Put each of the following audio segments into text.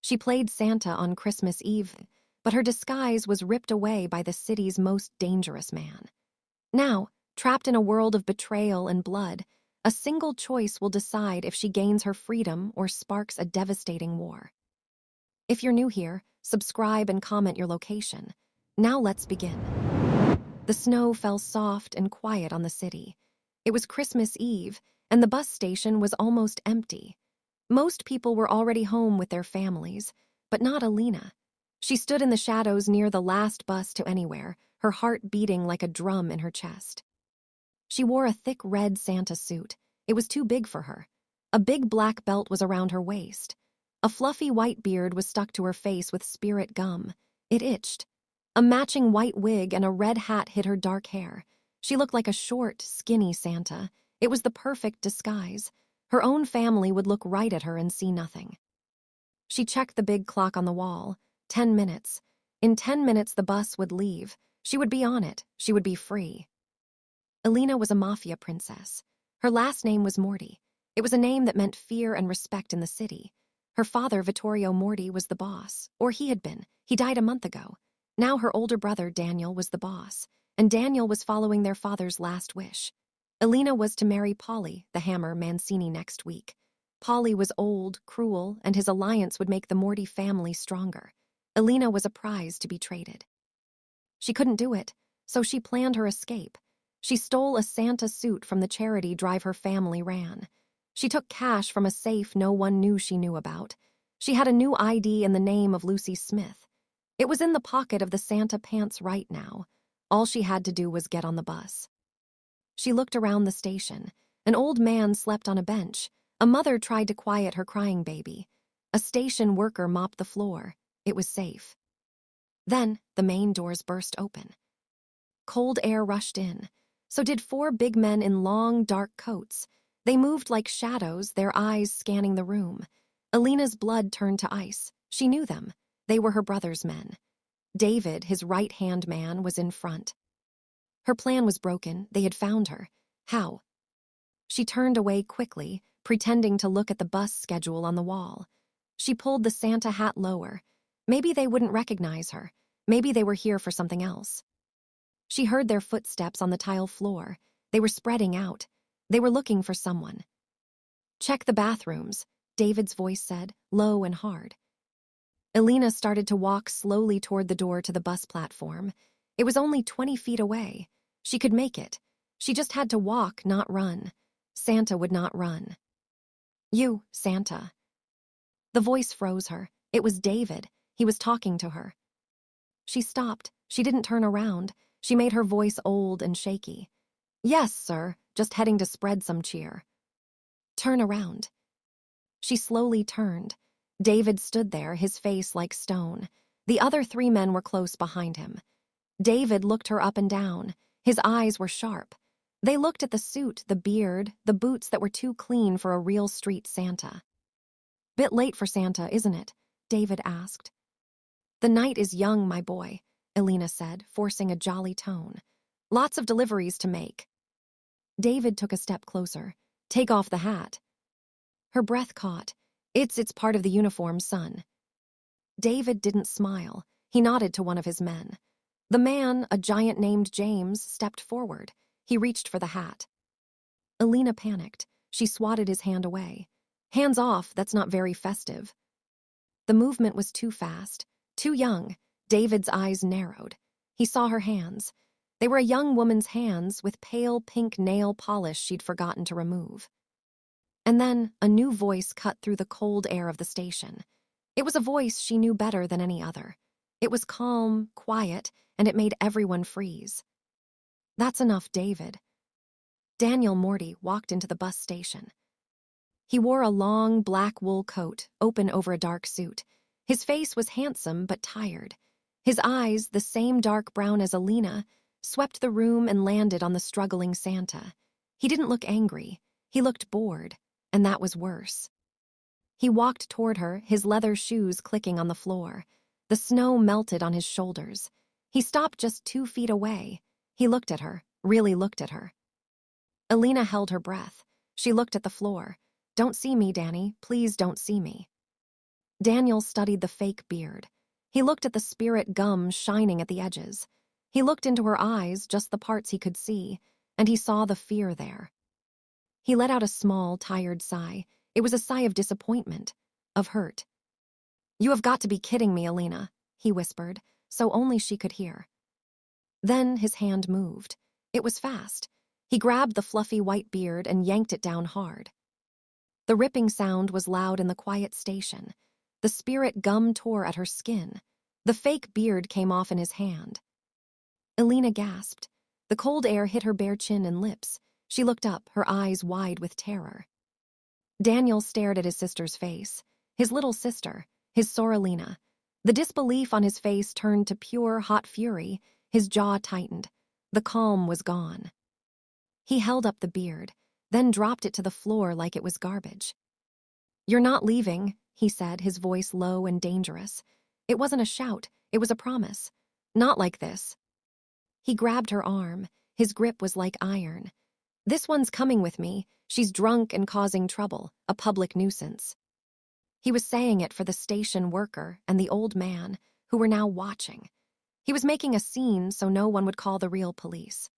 She played Santa on Christmas Eve, but her disguise was ripped away by the city's most dangerous man. Now, trapped in a world of betrayal and blood, a single choice will decide if she gains her freedom or sparks a devastating war. If you're new here, subscribe and comment your location. Now let's begin. The snow fell soft and quiet on the city. It was Christmas Eve, and the bus station was almost empty. Most people were already home with their families, but not Alina. She stood in the shadows near the last bus to anywhere, her heart beating like a drum in her chest. She wore a thick red Santa suit. It was too big for her. A big black belt was around her waist. A fluffy white beard was stuck to her face with spirit gum. It itched. A matching white wig and a red hat hid her dark hair. She looked like a short, skinny Santa. It was the perfect disguise. Her own family would look right at her and see nothing. She checked the big clock on the wall. 10 minutes. In 10 minutes, the bus would leave. She would be on it. She would be free. Alina was a Mafia princess. Her last name was Morty. It was a name that meant fear and respect in the city. Her father, Vittorio Morty, was the boss, or he had been. He died a month ago. Now her older brother, Daniel, was the boss, and Daniel was following their father's last wish. Alina was to marry Polly, the hammer Mancini, next week. Polly was old, cruel, and his alliance would make the Morty family stronger. Alina was a prize to be traded. She couldn't do it, so she planned her escape. She stole a Santa suit from the charity drive her family ran. She took cash from a safe no one knew she knew about. She had a new ID in the name of Lucy Smith. It was in the pocket of the Santa pants right now. All she had to do was get on the bus. She looked around the station. An old man slept on a bench. A mother tried to quiet her crying baby. A station worker mopped the floor. It was safe. Then, the main doors burst open. Cold air rushed in. So did 4 big men in long, dark coats. They moved like shadows, their eyes scanning the room. Alina's blood turned to ice. She knew them. They were her brother's men. David, his right-hand man, was in front. Her plan was broken. They had found her. How? She turned away quickly, pretending to look at the bus schedule on the wall. She pulled the Santa hat lower. Maybe they wouldn't recognize her. Maybe they were here for something else. She heard their footsteps on the tile floor. They were spreading out. They were looking for someone. "Check the bathrooms," David's voice said, low and hard. Alina started to walk slowly toward the door to the bus platform. It was only 20 feet away. She could make it. She just had to walk, not run. Santa would not run. "You, Santa." The voice froze her. It was David. He was talking to her. She stopped. She didn't turn around. She made her voice old and shaky. "Yes, sir, just heading to spread some cheer." "Turn around." She slowly turned. David stood there, his face like stone. The other 3 men were close behind him. David looked her up and down. His eyes were sharp. They looked at the suit, the beard, the boots that were too clean for a real street Santa. "Bit late for Santa, isn't it?" David asked. "The night is young, my boy," Alina said, forcing a jolly tone. "Lots of deliveries to make." David took a step closer. "Take off the hat." Her breath caught. It's part of the uniform, son." David didn't smile. He nodded to one of his men. The man, a giant named James, stepped forward. He reached for the hat. Alina panicked. She swatted his hand away. "Hands off, that's not very festive." The movement was too fast, too young. David's eyes narrowed. He saw her hands. They were a young woman's hands with pale pink nail polish she'd forgotten to remove. And then a new voice cut through the cold air of the station. It was a voice she knew better than any other. It was calm, quiet, and it made everyone freeze. "That's enough, David." Daniel Morty walked into the bus station. He wore a long, black wool coat, open over a dark suit. His face was handsome but tired. His eyes, the same dark brown as Alina, swept the room and landed on the struggling Santa. He didn't look angry. He looked bored, and that was worse. He walked toward her, his leather shoes clicking on the floor. The snow melted on his shoulders. He stopped just 2 feet away. He looked at her, really looked at her. Alina held her breath. She looked at the floor. "Don't see me, Danny. Please don't see me." Daniel studied the fake beard. He looked at the spirit gum shining at the edges. He looked into her eyes, just the parts he could see, and he saw the fear there. He let out a small, tired sigh. It was a sigh of disappointment, of hurt. "You have got to be kidding me, Alina," he whispered, so only she could hear. Then his hand moved. It was fast. He grabbed the fluffy white beard and yanked it down hard. The ripping sound was loud in the quiet station. The spirit gum tore at her skin. The fake beard came off in his hand. Alina gasped. The cold air hit her bare chin and lips. She looked up, her eyes wide with terror. Daniel stared at his sister's face. His little sister, his Soralina. The disbelief on his face turned to pure, hot fury. His jaw tightened. The calm was gone. He held up the beard, then dropped it to the floor like it was garbage. "You're not leaving," he said, his voice low and dangerous. It wasn't a shout, it was a promise. "Not like this." He grabbed her arm. His grip was like iron. "This one's coming with me. She's drunk and causing trouble, a public nuisance." He was saying it for the station worker and the old man, who were now watching. He was making a scene so no one would call the real police.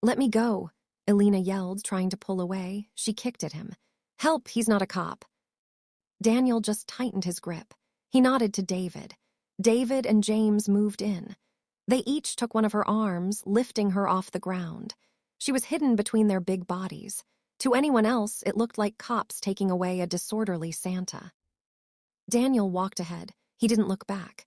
"Let me go," Alina yelled, trying to pull away. She kicked at him. "Help, he's not a cop." Daniel just tightened his grip. He nodded to David. David and James moved in. They each took one of her arms, lifting her off the ground. She was hidden between their big bodies. To anyone else, it looked like cops taking away a disorderly Santa. Daniel walked ahead. He didn't look back.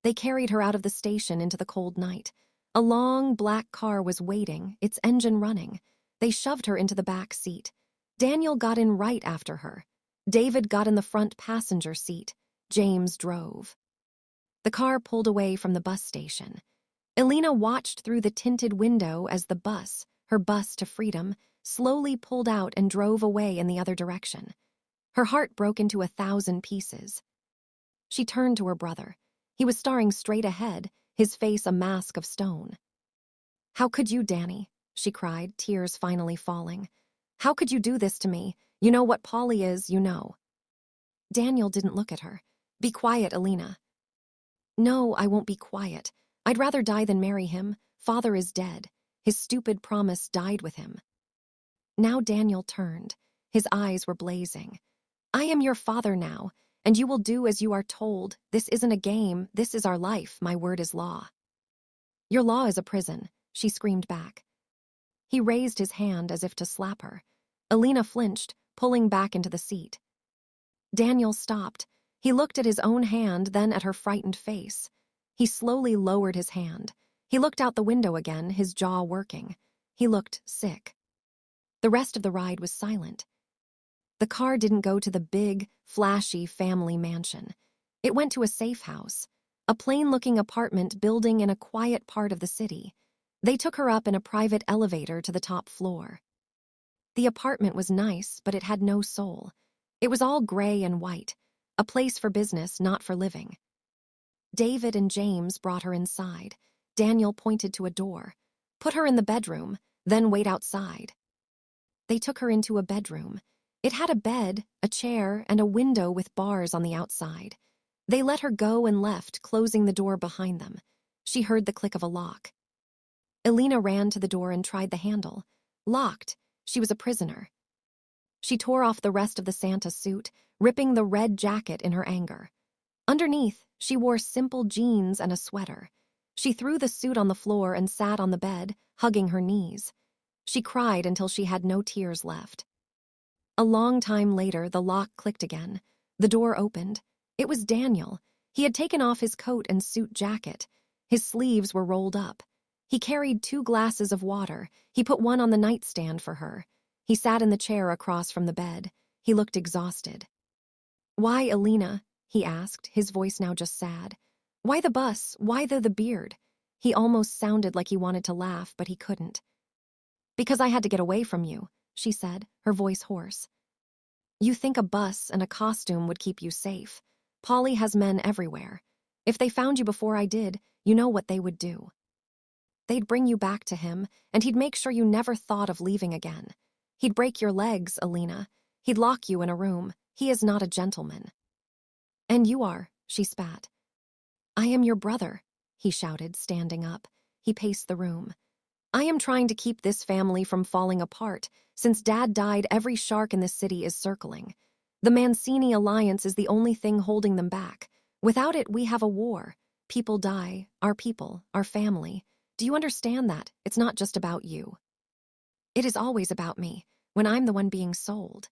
They carried her out of the station into the cold night. A long, black car was waiting, its engine running. They shoved her into the back seat. Daniel got in right after her. David got in the front passenger seat. James drove. The car pulled away from the bus station. Alina watched through the tinted window as the bus, her bus to freedom, slowly pulled out and drove away in the other direction. Her heart broke into 1,000 pieces. She turned to her brother. He was staring straight ahead, his face a mask of stone. "How could you, Danny?" she cried, tears finally falling. "How could you do this to me? You know what Polly is, you know." Daniel didn't look at her. "Be quiet, Alina." "No, I won't be quiet. I'd rather die than marry him. Father is dead. His stupid promise died with him." Now Daniel turned. His eyes were blazing. "I am your father now, and you will do as you are told. This isn't a game. This is our life. My word is law." "Your law is a prison," she screamed back. He raised his hand as if to slap her. Alina flinched, pulling back into the seat. Daniel stopped. He looked at his own hand, then at her frightened face. He slowly lowered his hand. He looked out the window again, his jaw working. He looked sick. The rest of the ride was silent. The car didn't go to the big, flashy family mansion. It went to a safe house, a plain-looking apartment building in a quiet part of the city. They took her up in a private elevator to the top floor. The apartment was nice, but it had no soul. It was all gray and white, a place for business, not for living. David and James brought her inside. Daniel pointed to a door. "Put her in the bedroom, then wait outside." They took her into a bedroom. It had a bed, a chair, and a window with bars on the outside. They let her go and left, closing the door behind them. She heard the click of a lock. Alina ran to the door and tried the handle. Locked. She was a prisoner. She tore off the rest of the Santa suit, ripping the red jacket in her anger. Underneath, she wore simple jeans and a sweater. She threw the suit on the floor and sat on the bed, hugging her knees. She cried until she had no tears left. A long time later, the lock clicked again. The door opened. It was Daniel. He had taken off his coat and suit jacket. His sleeves were rolled up. He carried 2 glasses of water. He put one on the nightstand for her. He sat in the chair across from the bed. He looked exhausted. "Why, Alina?" he asked, his voice now just sad. "Why the bus? Why the beard?" He almost sounded like he wanted to laugh, but he couldn't. "Because I had to get away from you," she said, her voice hoarse. "You think a bus and a costume would keep you safe. Polly has men everywhere. If they found you before I did, you know what they would do. They'd bring you back to him, and he'd make sure you never thought of leaving again. He'd break your legs, Alina. He'd lock you in a room. He is not a gentleman." And you are, she spat. I am your brother, he shouted, standing up. He paced the room. I am trying to keep this family from falling apart. Since Dad died, every shark in the city is circling. The Mancini alliance is the only thing holding them back. Without it, we have a war. People die, people, our family. Do you understand that? It's not just about you. It is always about me, when I'm the one being sold.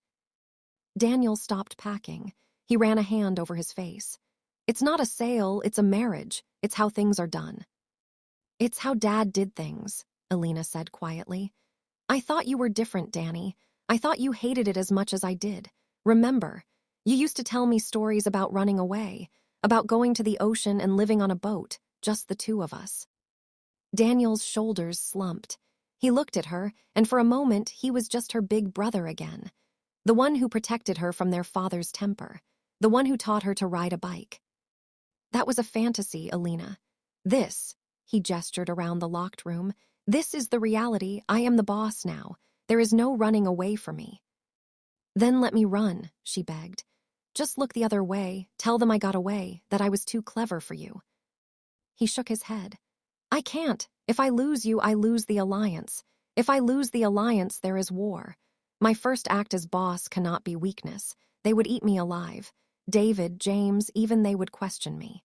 Daniel stopped packing. He ran a hand over his face. It's not a sale, it's a marriage. It's how things are done. It's how Dad did things, Alina said quietly. I thought you were different, Danny. I thought you hated it as much as I did. Remember, you used to tell me stories about running away, about going to the ocean and living on a boat, just the two of us. Daniel's shoulders slumped. He looked at her, and for a moment he was just her big brother again. The one who protected her from their father's temper. The one who taught her to ride a bike. That was a fantasy, Alina. This, he gestured around the locked room, this is the reality. I am the boss now. There is no running away from me. Then let me run, she begged. Just look the other way, tell them I got away, that I was too clever for you. He shook his head. I can't. If I lose you, I lose the alliance. If I lose the alliance, there is war. My first act as boss cannot be weakness. They would eat me alive. David, James, even they would question me.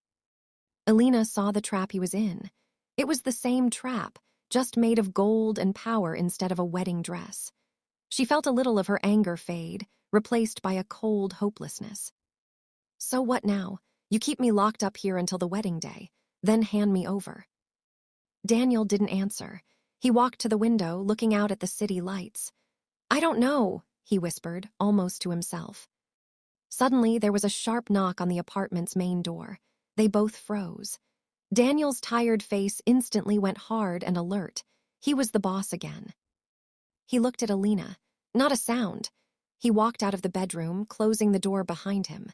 Alina saw the trap he was in. It was the same trap, just made of gold and power instead of a wedding dress. She felt a little of her anger fade, replaced by a cold hopelessness. So what now? You keep me locked up here until the wedding day, then hand me over. Daniel didn't answer. He walked to the window, looking out at the city lights. I don't know, he whispered, almost to himself. Suddenly, there was a sharp knock on the apartment's main door. They both froze. Daniel's tired face instantly went hard and alert. He was the boss again. He looked at Alina. Not a sound. He walked out of the bedroom, closing the door behind him.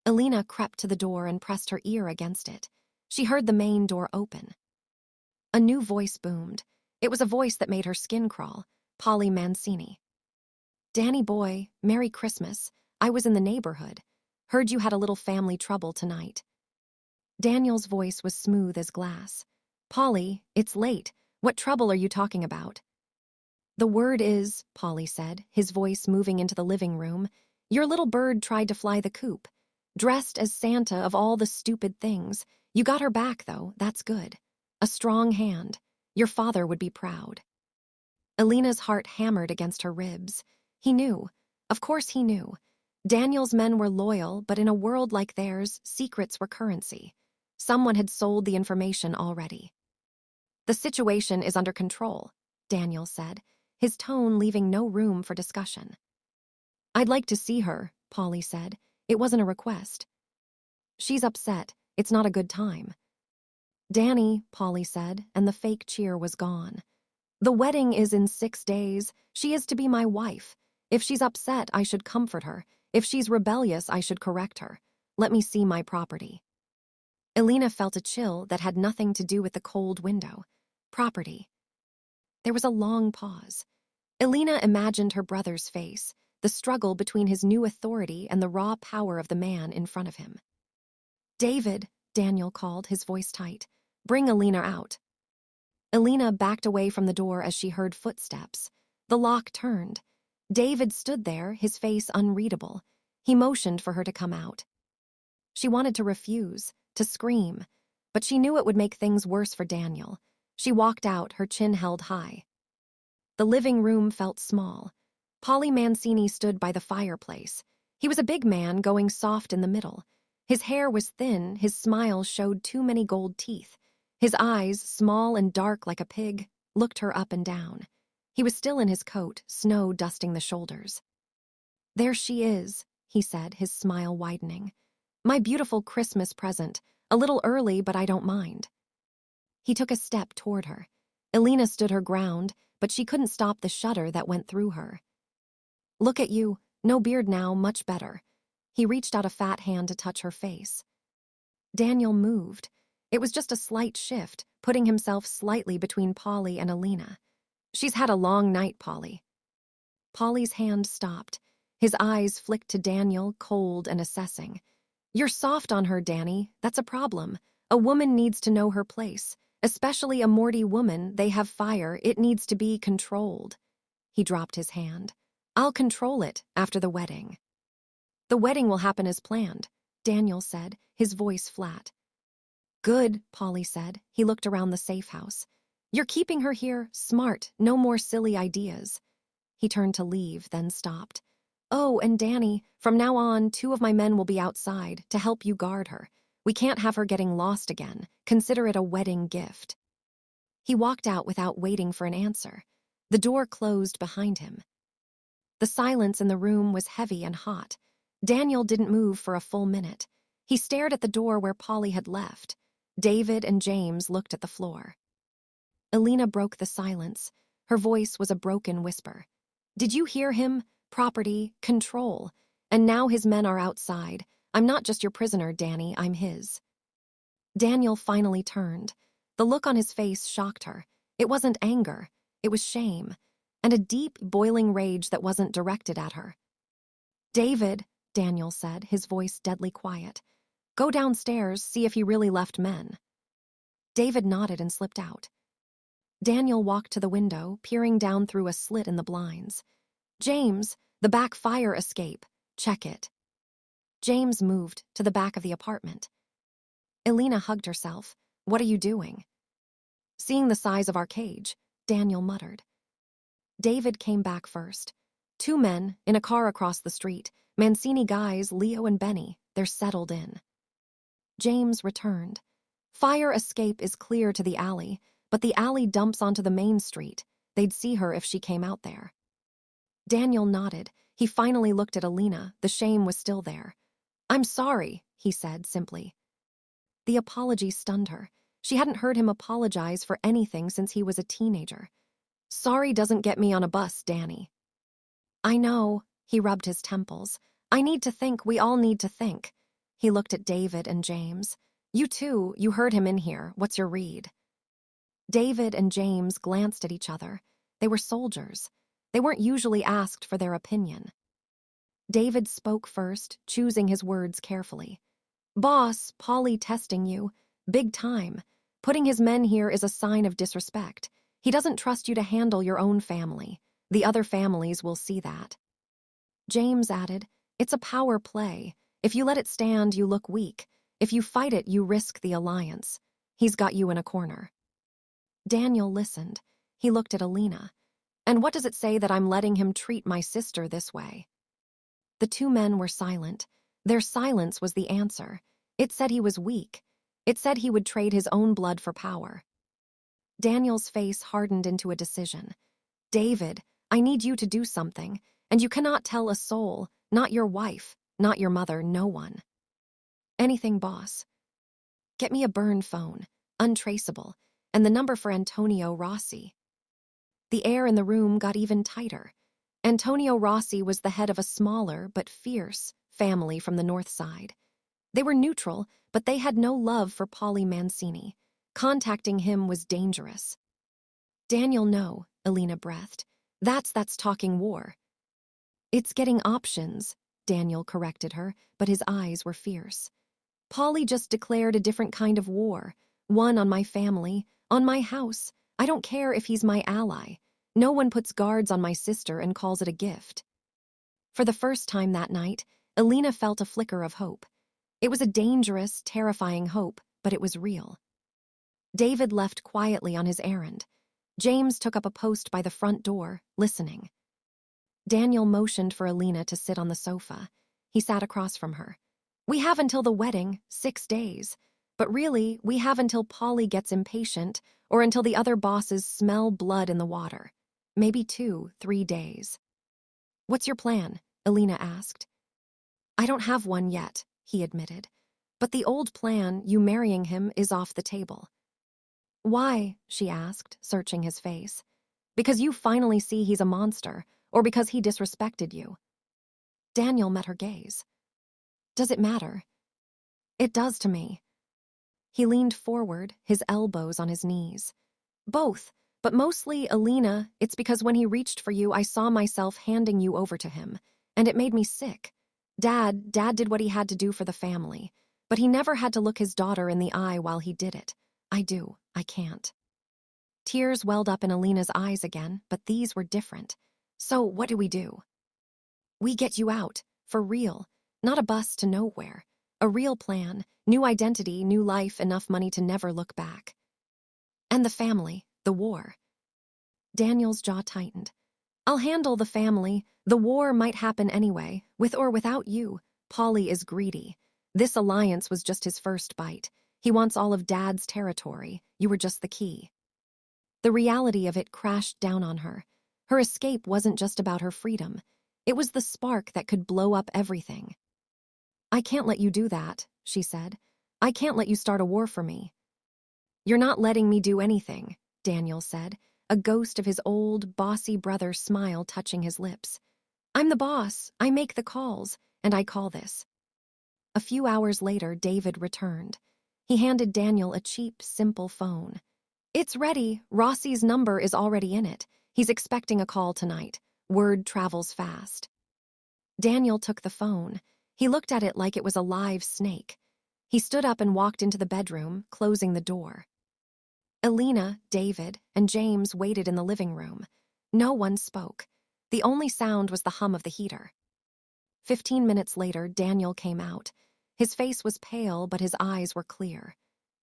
Alina crept to the door and pressed her ear against it. She heard the main door open. A new voice boomed. It was a voice that made her skin crawl. Polly Mancini. Danny boy, Merry Christmas. I was in the neighborhood. Heard you had a little family trouble tonight. Daniel's voice was smooth as glass. Polly, it's late. What trouble are you talking about? The word is, Polly said, his voice moving into the living room, your little bird tried to fly the coop. Dressed as Santa of all the stupid things. You got her back, though, that's good. A strong hand. Your father would be proud. Alina's heart hammered against her ribs. He knew. Of course he knew. Daniel's men were loyal, but in a world like theirs, secrets were currency. Someone had sold the information already. The situation is under control, Daniel said, his tone leaving no room for discussion. I'd like to see her, Polly said. It wasn't a request. She's upset. It's not a good time. Danny, Polly said, and the fake cheer was gone. The wedding is in 6 days. She is to be my wife. If she's upset, I should comfort her. If she's rebellious, I should correct her. Let me see my property. Alina felt a chill that had nothing to do with the cold window. Property. There was a long pause. Alina imagined her brother's face, the struggle between his new authority and the raw power of the man in front of him. David, Daniel called, his voice tight. Bring Alina out. Alina backed away from the door as she heard footsteps. The lock turned. David stood there, his face unreadable. He motioned for her to come out. She wanted to refuse, to scream, but she knew it would make things worse for Daniel. She walked out, her chin held high. The living room felt small. Polly Mancini stood by the fireplace. He was a big man, going soft in the middle. His hair was thin, his smile showed too many gold teeth. His eyes, small and dark like a pig, looked her up and down. He was still in his coat, snow dusting the shoulders. There she is, he said, his smile widening. My beautiful Christmas present. A little early, but I don't mind. He took a step toward her. Alina stood her ground, but she couldn't stop the shudder that went through her. Look at you, no beard now, much better. He reached out a fat hand to touch her face. Daniel moved. It was just a slight shift, putting himself slightly between Polly and Alina. She's had a long night, Polly. Polly's hand stopped. His eyes flicked to Daniel, cold and assessing. You're soft on her, Danny. That's a problem. A woman needs to know her place. Especially a Morty woman, they have fire. It needs to be controlled. He dropped his hand. I'll control it after the wedding. The wedding will happen as planned, Daniel said, his voice flat. Good, Polly said. He looked around the safe house. You're keeping her here. Smart. No more silly ideas. He turned to leave, then stopped. Oh, and Danny, from now on, 2 of my men will be outside to help you guard her. We can't have her getting lost again. Consider it a wedding gift. He walked out without waiting for an answer. The door closed behind him. The silence in the room was heavy and hot. Daniel didn't move for a full minute. He stared at the door where Polly had left. David and James looked at the floor. Elena broke the silence. Her voice was a broken whisper. Did you hear him? Property, control. And now his men are outside. I'm not just your prisoner, Danny, I'm his. Daniel finally turned. The look on his face shocked her. It wasn't anger. It was shame. And a deep, boiling rage that wasn't directed at her. David, Daniel said, his voice deadly quiet. Go downstairs, see if he really left men. David nodded and slipped out. Daniel walked to the window, peering down through a slit in the blinds. James, the back fire escape. Check it. James moved to the back of the apartment. Elena hugged herself. What are you doing? Seeing the size of our cage, Daniel muttered. David came back first. 2 men, in a car across the street. Mancini guys, Leo and Benny. They're settled in. James returned. Fire escape is clear to the alley, but the alley dumps onto the main street. They'd see her if she came out there. Daniel nodded. He finally looked at Elena. The shame was still there. I'm sorry, he said simply. The apology stunned her. She hadn't heard him apologize for anything since he was a teenager. Sorry doesn't get me on a bus, Danny. I know, he rubbed his temples. I need to think, we all need to think. He looked at David and James. You too, you heard him in here. What's your read? David and James glanced at each other. They were soldiers. They weren't usually asked for their opinion. David spoke first, choosing his words carefully. Boss, Polly testing you. Big time. Putting his men here is a sign of disrespect. He doesn't trust you to handle your own family. The other families will see that. James added, it's a power play. If you let it stand, you look weak. If you fight it, you risk the alliance. He's got you in a corner. Daniel listened. He looked at Elena. And what does it say that I'm letting him treat my sister this way? The 2 men were silent. Their silence was the answer. It said he was weak. It said he would trade his own blood for power. Daniel's face hardened into a decision. David, I need you to do something, and you cannot tell a soul, not your wife, not your mother, no one. Anything, boss. Get me a burn phone, untraceable, and the number for Antonio Rossi. The air in the room got even tighter. Antonio Rossi was the head of a smaller but fierce family from the north side. They were neutral, but they had no love for Polly Mancini. Contacting him was dangerous. Daniel, no, Elena breathed. That's talking war. It's getting options, Daniel corrected her, but his eyes were fierce. Polly just declared a different kind of war. One on my family, on my house. I don't care if he's my ally. No one puts guards on my sister and calls it a gift. For the first time that night, Elena felt a flicker of hope. It was a dangerous, terrifying hope, but it was real. David left quietly on his errand. James took up a post by the front door, listening. Daniel motioned for Elena to sit on the sofa. He sat across from her. We have until the wedding, 6 days. But really, we have until Polly gets impatient or until the other bosses smell blood in the water. Maybe 2, 3 days. What's your plan? Elena asked. I don't have one yet, he admitted. But the old plan, you marrying him, is off the table. Why? She asked, searching his face. Because you finally see he's a monster, or because he disrespected you? Daniel met her gaze. Does it matter? It does to me. He leaned forward, his elbows on his knees. Both, but mostly, Elena, it's because when he reached for you, I saw myself handing you over to him, and it made me sick. Dad did what he had to do for the family, but he never had to look his daughter in the eye while he did it. I can't. Tears welled up in Alina's eyes again, but these were different. So what do we do? We get you out, for real, not a bus to nowhere. A real plan, new identity, new life, enough money to never look back. And the family, the war. Daniel's jaw tightened. I'll handle the family. The war might happen anyway, with or without you. Paulie is greedy. This alliance was just his first bite. He wants all of Dad's territory. You were just the key. The reality of it crashed down on her. Her escape wasn't just about her freedom. It was the spark that could blow up everything. I can't let you do that, she said. I can't let you start a war for me. You're not letting me do anything, Daniel said, a ghost of his old, bossy brother's smile touching his lips. I'm the boss, I make the calls, and I call this. A few hours later, David returned. He handed Daniel a cheap, simple phone. It's ready. Rossi's number is already in it. He's expecting a call tonight. Word travels fast. Daniel took the phone. He looked at it like it was a live snake. He stood up and walked into the bedroom, closing the door. Alina, David, and James waited in the living room. No one spoke. The only sound was the hum of the heater. 15 minutes later, Daniel came out. His face was pale, but his eyes were clear.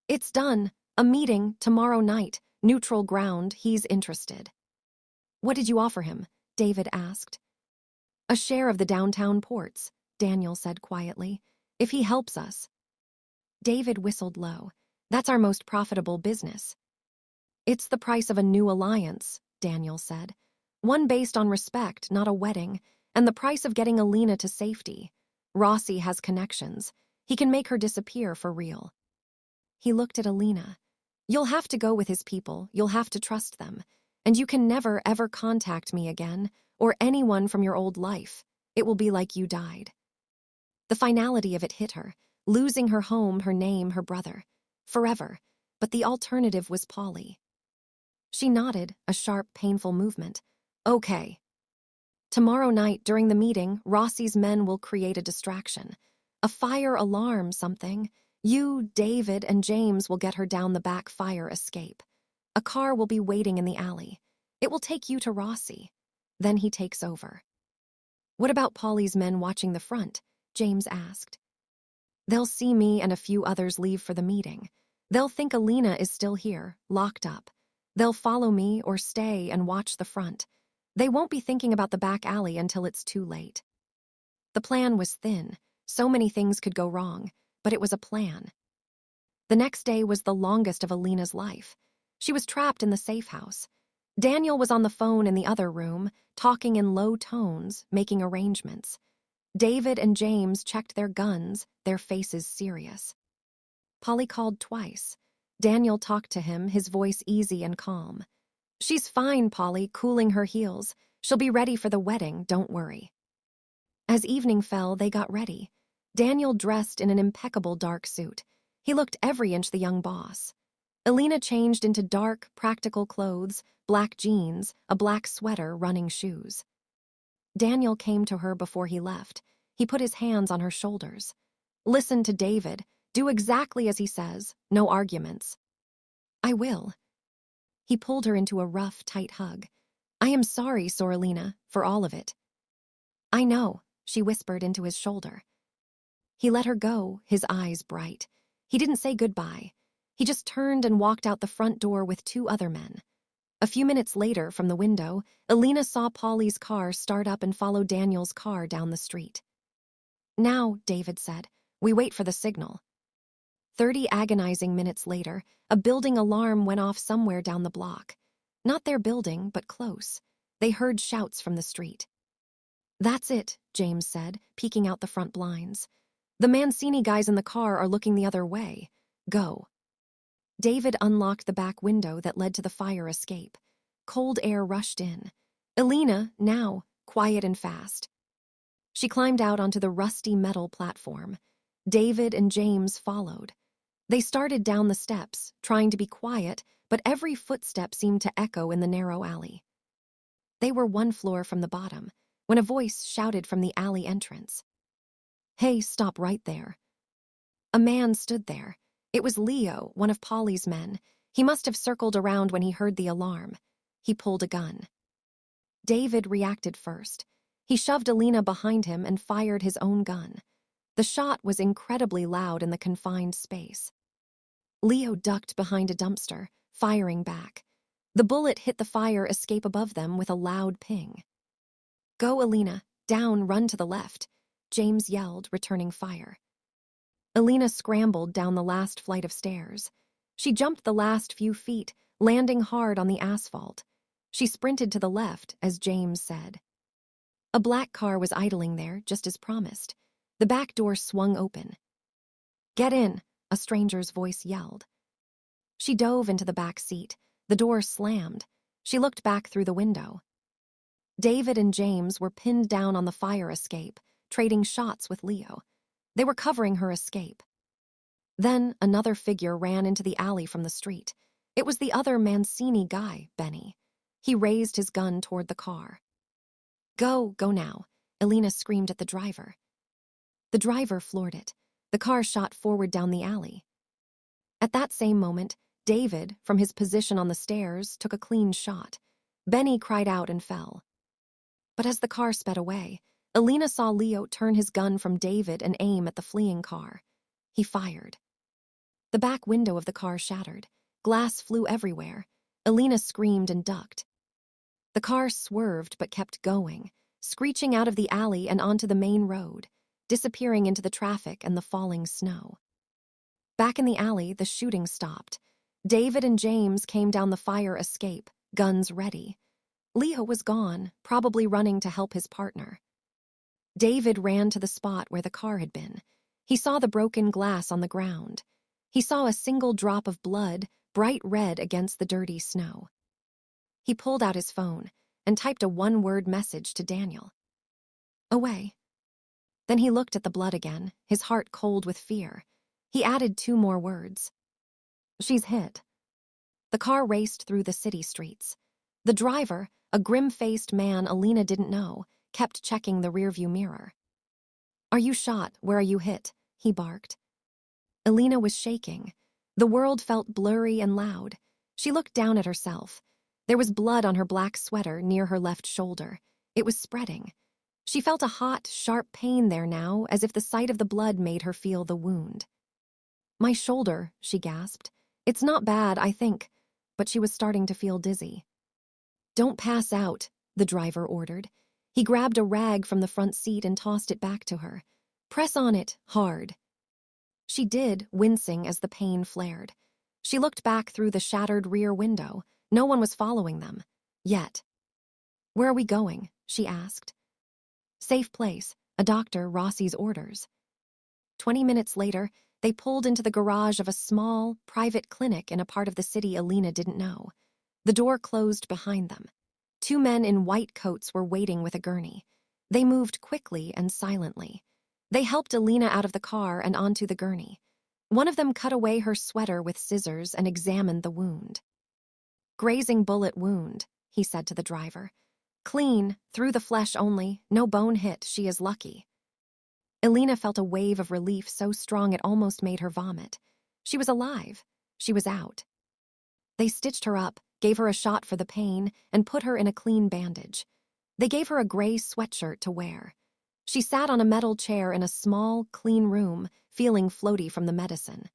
It's done. A meeting, tomorrow night. Neutral ground, he's interested. What did you offer him? David asked. A share of the downtown ports, Daniel said quietly. If he helps us. David whistled low. That's our most profitable business. It's the price of a new alliance, Daniel said. One based on respect, not a wedding, and the price of getting Alina to safety. Rossi has connections. He can make her disappear for real. He looked at Alina. You'll have to go with his people, you'll have to trust them, and you can never, ever contact me again, or anyone from your old life. It will be like you died. The finality of it hit her, losing her home, her name, her brother. Forever. But the alternative was Paulie. She nodded, a sharp, painful movement. Okay. Tomorrow night, during the meeting, Rossi's men will create a distraction. A fire alarm, something. You, David, and James will get her down the back fire escape. A car will be waiting in the alley. It will take you to Rossi. Then he takes over. What about Paulie's men watching the front? James asked. They'll see me and a few others leave for the meeting. They'll think Alina is still here, locked up. They'll follow me or stay and watch the front. They won't be thinking about the back alley until it's too late. The plan was thin. So many things could go wrong, but it was a plan. The next day was the longest of Alina's life. She was trapped in the safe house. Daniel was on the phone in the other room, talking in low tones, making arrangements. David and James checked their guns, their faces serious. Polly called twice. Daniel talked to him, his voice easy and calm. She's fine, Polly, cooling her heels. She'll be ready for the wedding, don't worry. As evening fell, they got ready. Daniel dressed in an impeccable dark suit. He looked every inch the young boss. Alina changed into dark, practical clothes, black jeans, a black sweater, running shoes. Daniel came to her before he left. He put his hands on her shoulders. Listen to David. Do exactly as he says. No arguments. I will. He pulled her into a rough, tight hug. I am sorry, Sorelina, for all of it. I know, she whispered into his shoulder. He let her go, his eyes bright. He didn't say goodbye. He just turned and walked out the front door with two other men. A few minutes later, from the window, Alina saw Polly's car start up and follow Daniel's car down the street. Now, David said, we wait for the signal. 30 agonizing minutes later, a building alarm went off somewhere down the block. Not their building, but close. They heard shouts from the street. That's it, James said, peeking out the front blinds. The Mancini guys in the car are looking the other way. Go. David unlocked the back window that led to the fire escape. Cold air rushed in. Alina, now, quiet and fast. She climbed out onto the rusty metal platform. David and James followed. They started down the steps, trying to be quiet, but every footstep seemed to echo in the narrow alley. They were one floor from the bottom, when a voice shouted from the alley entrance. Hey, stop right there. A man stood there. It was Leo, one of Polly's men. He must have circled around when he heard the alarm. He pulled a gun. David reacted first. He shoved Alina behind him and fired his own gun. The shot was incredibly loud in the confined space. Leo ducked behind a dumpster, firing back. The bullet hit the fire escape above them with a loud ping. Go, Alina. Down, run to the left, James yelled, returning fire. Alina scrambled down the last flight of stairs. She jumped the last few feet, landing hard on the asphalt. She sprinted to the left, as James said. A black car was idling there, just as promised. The back door swung open. Get in, a stranger's voice yelled. She dove into the back seat. The door slammed. She looked back through the window. David and James were pinned down on the fire escape, trading shots with Leo. They were covering her escape. Then another figure ran into the alley from the street. It was the other Mancini guy, Benny. He raised his gun toward the car. Go now, Alina screamed at the driver. The driver floored it. The car shot forward down the alley. At that same moment, David, from his position on the stairs, took a clean shot. Benny cried out and fell. But as the car sped away, Alina saw Leo turn his gun from David and aim at the fleeing car. He fired. The back window of the car shattered. Glass flew everywhere. Alina screamed and ducked. The car swerved but kept going, screeching out of the alley and onto the main road, disappearing into the traffic and the falling snow. Back in the alley, the shooting stopped. David and James came down the fire escape, guns ready. Leo was gone, probably running to help his partner. David ran to the spot where the car had been. He saw the broken glass on the ground. He saw a single drop of blood, bright red against the dirty snow. He pulled out his phone and typed a one-word message to Daniel. Away. Then he looked at the blood again, his heart cold with fear. He added 2 more words. She's hit. The car raced through the city streets. The driver, a grim-faced man Alina didn't know, kept checking the rearview mirror. Are you shot? Where are you hit? He barked. Alina was shaking. The world felt blurry and loud. She looked down at herself. There was blood on her black sweater near her left shoulder. It was spreading. She felt a hot, sharp pain there now, as if the sight of the blood made her feel the wound. My shoulder, she gasped. It's not bad, I think, but she was starting to feel dizzy. Don't pass out, the driver ordered. He grabbed a rag from the front seat and tossed it back to her. Press on it, hard. She did, wincing as the pain flared. She looked back through the shattered rear window. No one was following them. Yet. Where are we going? She asked. Safe place, a doctor, Rossi's orders. 20 minutes later, they pulled into the garage of a small, private clinic in a part of the city Alina didn't know. The door closed behind them. 2 men in white coats were waiting with a gurney. They moved quickly and silently. They helped Alina out of the car and onto the gurney. One of them cut away her sweater with scissors and examined the wound. Grazing bullet wound, he said to the driver. Clean, through the flesh only, no bone hit, she is lucky. Alina felt a wave of relief so strong it almost made her vomit. She was alive. She was out. They stitched her up, gave her a shot for the pain, and put her in a clean bandage. They gave her a gray sweatshirt to wear. She sat on a metal chair in a small, clean room, feeling floaty from the medicine.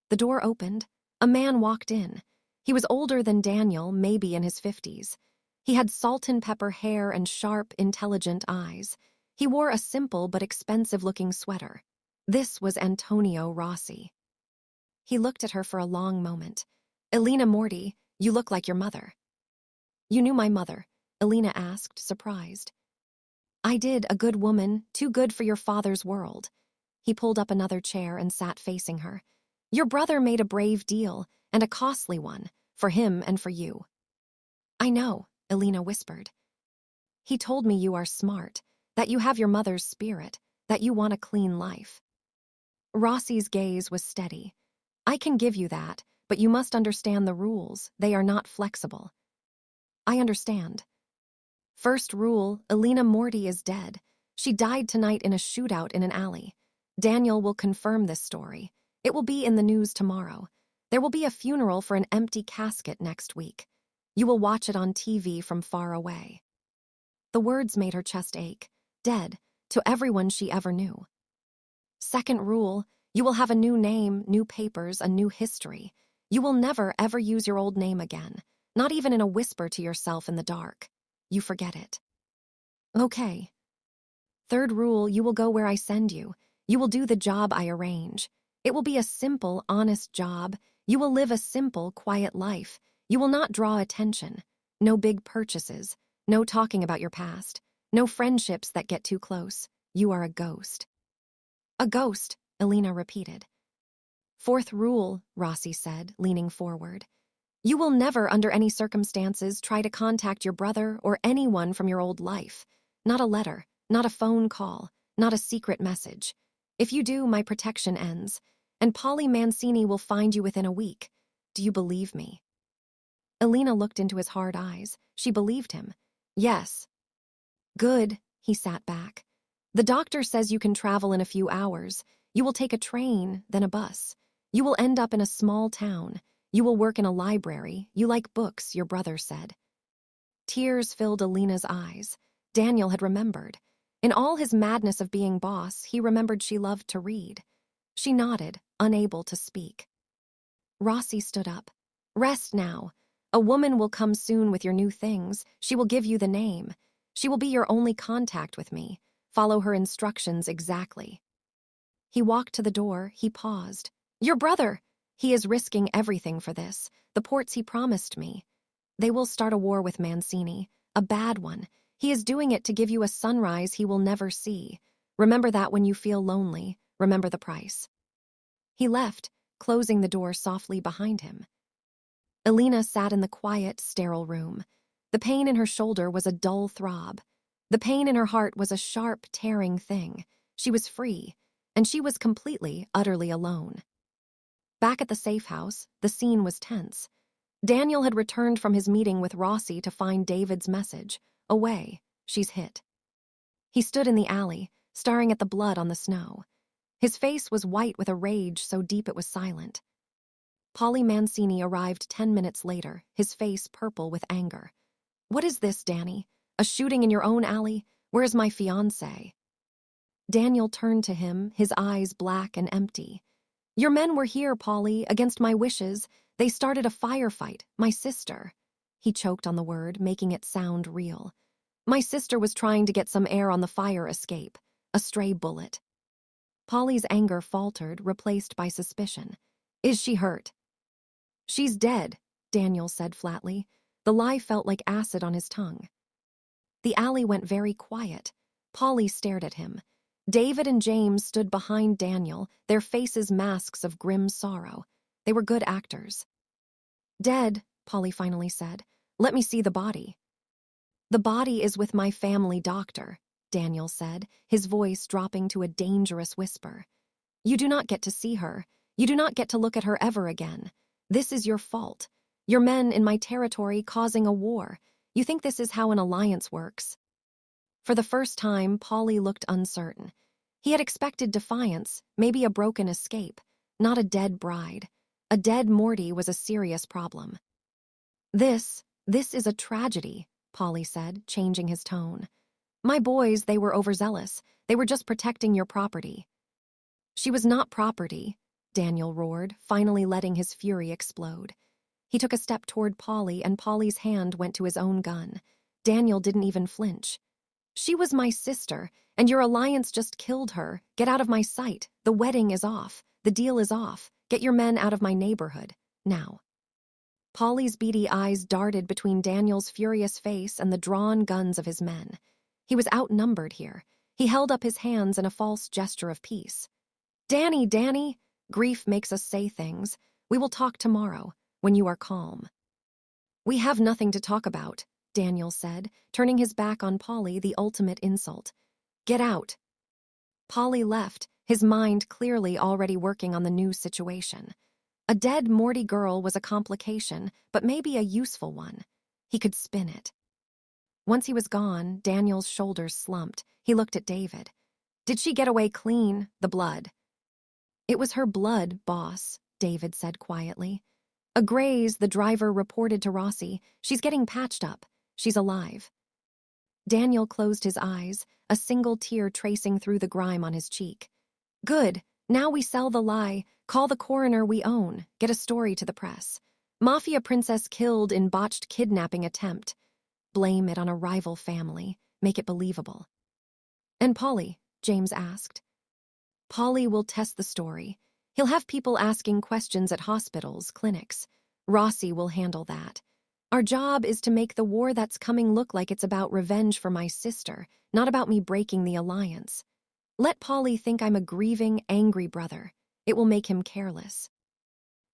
The door opened. A man walked in. He was older than Daniel, maybe in his 50s. He had salt-and-pepper hair and sharp, intelligent eyes. He wore a simple but expensive-looking sweater. This was Antonio Rossi. He looked at her for a long moment. Alina Morty, you look like your mother. You knew my mother? Alina asked, surprised. I did, a good woman, too good for your father's world. He pulled up another chair and sat facing her. Your brother made a brave deal, and a costly one, for him and for you. I know, Alina whispered. He told me you are smart, that you have your mother's spirit, that you want a clean life. Rossi's gaze was steady. I can give you that, but you must understand the rules. They are not flexible. I understand. First rule, Alina Morty is dead. She died tonight in a shootout in an alley. Daniel will confirm this story. It will be in the news tomorrow. There will be a funeral for an empty casket next week. You will watch it on TV from far away." The words made her chest ache. Dead, to everyone she ever knew. Second rule, you will have a new name, new papers, a new history. You will never, ever use your old name again, not even in a whisper to yourself in the dark. You forget it. Okay. Third rule, you will go where I send you. You will do the job I arrange. It will be a simple, honest job. You will live a simple, quiet life. You will not draw attention. No big purchases. No talking about your past. No friendships that get too close. You are a ghost. A ghost, Elena repeated. Fourth rule, Rossi said, leaning forward. You will never, under any circumstances, try to contact your brother or anyone from your old life. Not a letter, not a phone call, not a secret message. If you do, my protection ends, and Polly Mancini will find you within a week. Do you believe me? Elena looked into his hard eyes. She believed him. Yes. Good, he sat back. The doctor says you can travel in a few hours. You will take a train, then a bus. You will end up in a small town. You will work in a library. You like books, your brother said. Tears filled Elena's eyes. Daniel had remembered. In all his madness of being boss, he remembered she loved to read. She nodded, unable to speak. Rossi stood up. Rest now. A woman will come soon with your new things. She will give you the name. She will be your only contact with me. Follow her instructions exactly. He walked to the door. He paused. Your brother! He is risking everything for this. The ports he promised me. They will start a war with Mancini. A bad one. He is doing it to give you a sunrise he will never see. Remember that when you feel lonely. Remember the price. He left, closing the door softly behind him. Elena sat in the quiet, sterile room. The pain in her shoulder was a dull throb. The pain in her heart was a sharp, tearing thing. She was free, and she was completely, utterly alone. Back at the safe house, the scene was tense. Daniel had returned from his meeting with Rossi to find David's message. Away, she's hit. He stood in the alley, staring at the blood on the snow. His face was white with a rage so deep it was silent. Polly Mancini arrived 10 minutes later, his face purple with anger. What is this, Danny? A shooting in your own alley? Where's my fiancé? Daniel turned to him, his eyes black and empty. Your men were here, Polly, against my wishes. They started a firefight, my sister. He choked on the word, making it sound real. My sister was trying to get some air on the fire escape. A stray bullet. Polly's anger faltered, replaced by suspicion. Is she hurt? She's dead, Daniel said flatly. The lie felt like acid on his tongue. The alley went very quiet. Polly stared at him. David and James stood behind Daniel, their faces masks of grim sorrow. They were good actors. Dead, Polly finally said. Let me see the body. The body is with my family doctor, Daniel said, his voice dropping to a dangerous whisper. You do not get to see her. You do not get to look at her ever again. This is your fault. Your men in my territory causing a war. You think this is how an alliance works? For the first time, Polly looked uncertain. He had expected defiance, maybe a broken escape, not a dead bride. A dead Morty was a serious problem. This is a tragedy, Polly said, changing his tone. My boys, they were overzealous. They were just protecting your property. She was not property, Daniel roared, finally letting his fury explode. He took a step toward Polly, and Polly's hand went to his own gun. Daniel didn't even flinch. She was my sister, and your alliance just killed her. Get out of my sight. The wedding is off. The deal is off. Get your men out of my neighborhood. Now. Polly's beady eyes darted between Daniel's furious face and the drawn guns of his men. He was outnumbered here. He held up his hands in a false gesture of peace. Danny, grief makes us say things. We will talk tomorrow, when you are calm. We have nothing to talk about, Daniel said, turning his back on Polly, the ultimate insult. Get out. Polly left, his mind clearly already working on the new situation. A dead Morty girl was a complication, but maybe a useful one. He could spin it. Once he was gone, Daniel's shoulders slumped. He looked at David. "Did she get away clean, the blood?" "It was her blood, boss," David said quietly. "A graze, the driver reported to Rossi. She's getting patched up. She's alive." Daniel closed his eyes, a single tear tracing through the grime on his cheek. "Good. Now we sell the lie, call the coroner we own, get a story to the press. Mafia princess killed in botched kidnapping attempt. Blame it on a rival family, make it believable." "And Polly?" James asked. "Polly will test the story. He'll have people asking questions at hospitals, clinics. Rossi will handle that. Our job is to make the war that's coming look like it's about revenge for my sister, not about me breaking the alliance. Let Polly think I'm a grieving, angry brother. It will make him careless."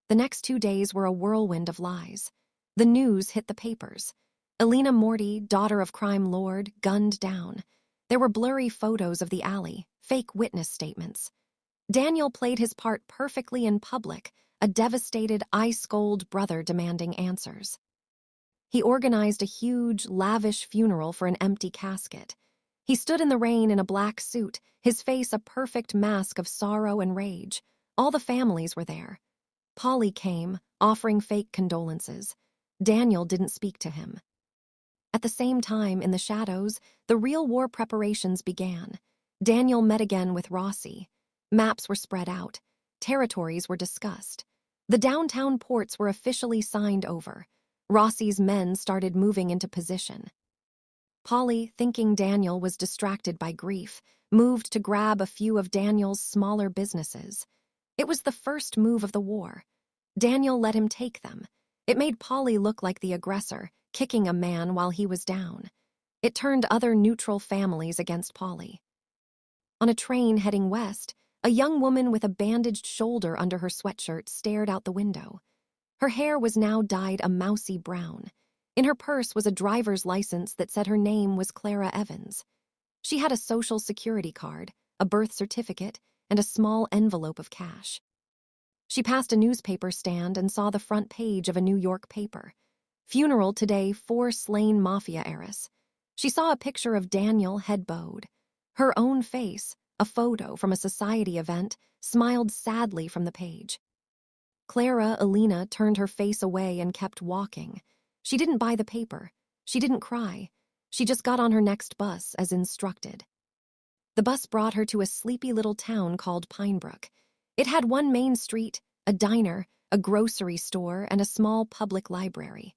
The next 2 days were a whirlwind of lies. The news hit the papers. Elena Morty, daughter of crime lord, gunned down. There were blurry photos of the alley, fake witness statements. Daniel played his part perfectly in public, a devastated, ice-cold brother demanding answers. He organized a huge, lavish funeral for an empty casket. He stood in the rain in a black suit, his face a perfect mask of sorrow and rage. All the families were there. Polly came, offering fake condolences. Daniel didn't speak to him. At the same time, in the shadows, the real war preparations began. Daniel met again with Rossi. Maps were spread out. Territories were discussed. The downtown ports were officially signed over. Rossi's men started moving into position. Polly, thinking Daniel was distracted by grief, moved to grab a few of Daniel's smaller businesses. It was the first move of the war. Daniel let him take them. It made Polly look like the aggressor, kicking a man while he was down. It turned other neutral families against Polly. On a train heading west, a young woman with a bandaged shoulder under her sweatshirt stared out the window. Her hair was now dyed a mousy brown. In her purse was a driver's license that said her name was Clara Evans. She had a social security card, a birth certificate, and a small envelope of cash. She passed a newspaper stand and saw the front page of a New York paper. "Funeral today, 4 slain Mafia heiress." She saw a picture of Daniel head bowed. Her own face, a photo from a society event, smiled sadly from the page. Clara Elena turned her face away and kept walking. She didn't buy the paper. She didn't cry. She just got on her next bus as instructed. The bus brought her to a sleepy little town called Pinebrook. It had one main street, a diner, a grocery store, and a small public library.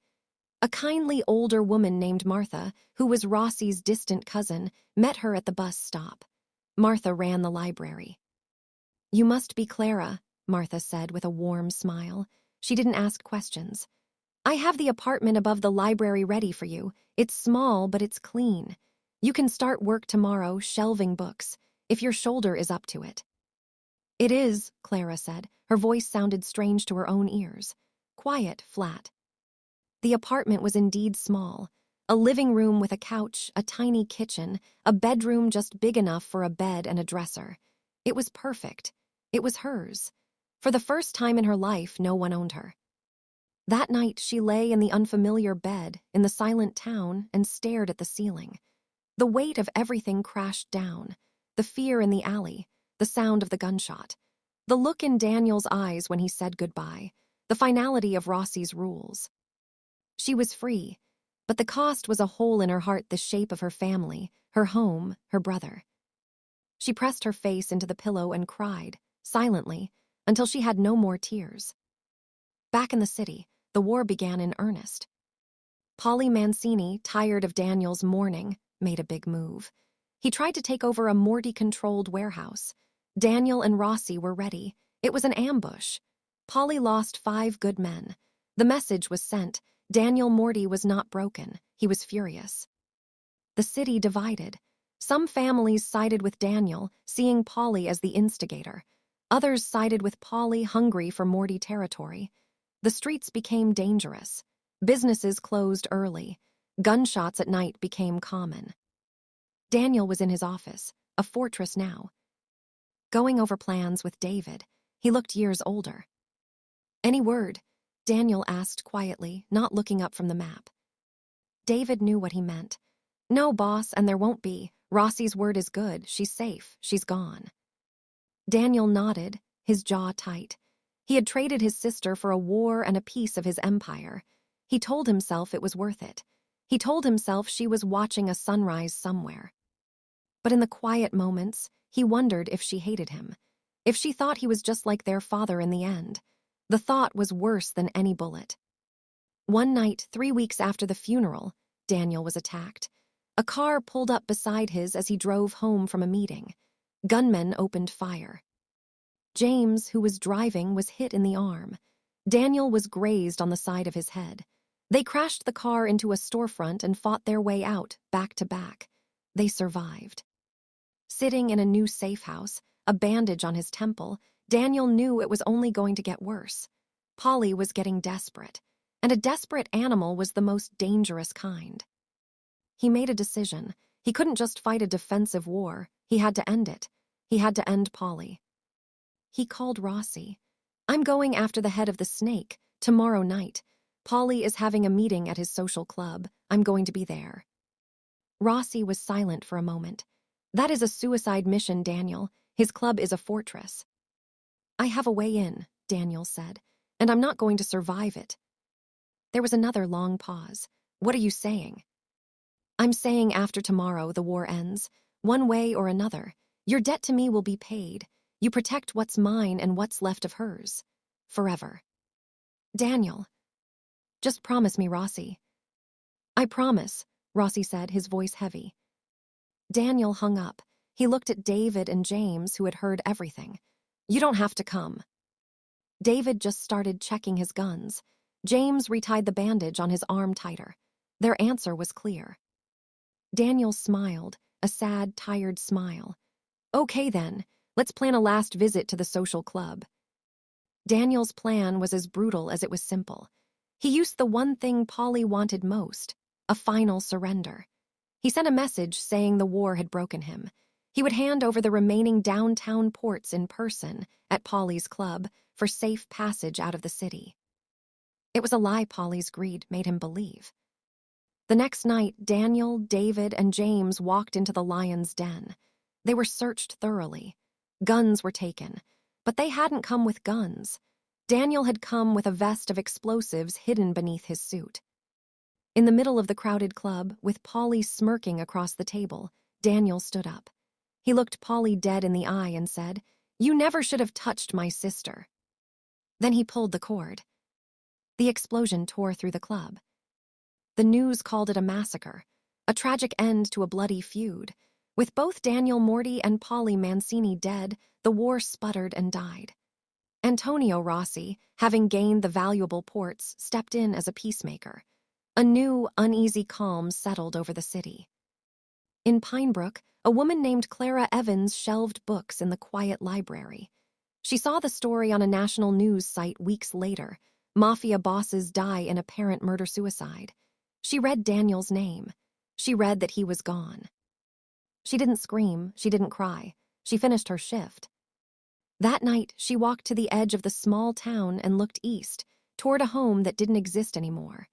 A kindly older woman named Martha, who was Rossi's distant cousin, met her at the bus stop. Martha ran the library. "You must be Clara," Martha said with a warm smile. She didn't ask questions. "I have the apartment above the library ready for you. It's small, but it's clean. You can start work tomorrow, shelving books, if your shoulder is up to it." "It is," Clara said. Her voice sounded strange to her own ears. Quiet, flat. The apartment was indeed small. A living room with a couch, a tiny kitchen, a bedroom just big enough for a bed and a dresser. It was perfect. It was hers. For the first time in her life, no one owned her. That night, she lay in the unfamiliar bed in the silent town and stared at the ceiling. The weight of everything crashed down. The fear in the alley, the sound of the gunshot, the look in Daniel's eyes when he said goodbye, the finality of Rossi's rules. She was free, but the cost was a hole in her heart the shape of her family, her home, her brother. She pressed her face into the pillow and cried, silently, until she had no more tears. Back in the city, the war began in earnest. Polly Mancini, tired of Daniel's mourning, made a big move. He tried to take over a Morty-controlled warehouse. Daniel and Rossi were ready. It was an ambush. Polly lost 5 good men. The message was sent. Daniel Morty was not broken. He was furious. The city divided. Some families sided with Daniel, seeing Polly as the instigator. Others sided with Polly, hungry for Morty territory. The streets became dangerous. Businesses closed early. Gunshots at night became common. Daniel was in his office, a fortress now. Going over plans with David, he looked years older. "Any word?" Daniel asked quietly, not looking up from the map. David knew what he meant. No, boss, and there won't be. Rossi's word is good. She's safe. She's gone. Daniel nodded, his jaw tight. He had traded his sister for a war and a piece of his empire. He told himself it was worth it. He told himself she was watching a sunrise somewhere. But in the quiet moments, he wondered if she hated him, if she thought he was just like their father in the end. The thought was worse than any bullet. One night, 3 weeks after the funeral, Daniel was attacked. A car pulled up beside his as he drove home from a meeting. Gunmen opened fire. James, who was driving, was hit in the arm. Daniel was grazed on the side of his head. They crashed the car into a storefront and fought their way out, back to back. They survived. Sitting in a new safe house, a bandage on his temple, Daniel knew it was only going to get worse. Polly was getting desperate, and a desperate animal was the most dangerous kind. He made a decision. He couldn't just fight a defensive war. He had to end it. He had to end Polly. He called Rossi. I'm going after the head of the snake, tomorrow night. Polly is having a meeting at his social club. I'm going to be there. Rossi was silent for a moment. That is a suicide mission, Daniel. His club is a fortress. I have a way in, Daniel said, and I'm not going to survive it. There was another long pause. What are you saying? I'm saying after tomorrow the war ends, one way or another. Your debt to me will be paid. You protect what's mine and what's left of hers. Forever. Daniel. Just promise me, Rossi. I promise, Rossi said, his voice heavy. Daniel hung up. He looked at David and James, who had heard everything. You don't have to come. David just started checking his guns. James retied the bandage on his arm tighter. Their answer was clear. Daniel smiled, a sad, tired smile. Okay then, let's plan a last visit to the social club. Daniel's plan was as brutal as it was simple. He used the one thing Polly wanted most, a final surrender. He sent a message saying the war had broken him. He would hand over the remaining downtown ports in person at Polly's club for safe passage out of the city. It was a lie Polly's greed made him believe. The next night, Daniel, David, and James walked into the lion's den. They were searched thoroughly. Guns were taken, but they hadn't come with guns. Daniel had come with a vest of explosives hidden beneath his suit. In the middle of the crowded club, with Polly smirking across the table, Daniel stood up. He looked Polly dead in the eye and said, You never should have touched my sister. Then he pulled the cord. The explosion tore through the club. The news called it a massacre, a tragic end to a bloody feud. With both Daniel Morty and Polly Mancini dead, the war sputtered and died. Antonio Rossi, having gained the valuable ports, stepped in as a peacemaker. A new, uneasy calm settled over the city. In Pinebrook, a woman named Clara Evans shelved books in the quiet library. She saw the story on a national news site weeks later. Mafia bosses die in apparent murder-suicide. She read Daniel's name. She read that he was gone. She didn't scream, she didn't cry. She finished her shift. That night, she walked to the edge of the small town and looked east, toward a home that didn't exist anymore.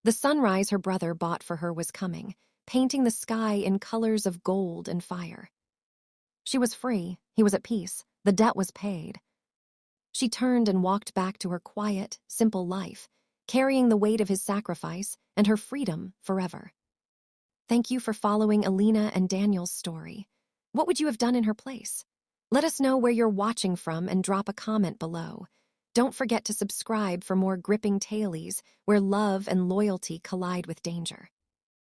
The sunrise her brother bought for her was coming, painting the sky in colors of gold and fire. She was free, he was at peace, the debt was paid. She turned and walked back to her quiet, simple life, carrying the weight of his sacrifice and her freedom forever. Thank you for following Alina and Daniel's story. What would you have done in her place? Let us know where you're watching from and drop a comment below. Don't forget to subscribe for more gripping tailies where love and loyalty collide with danger.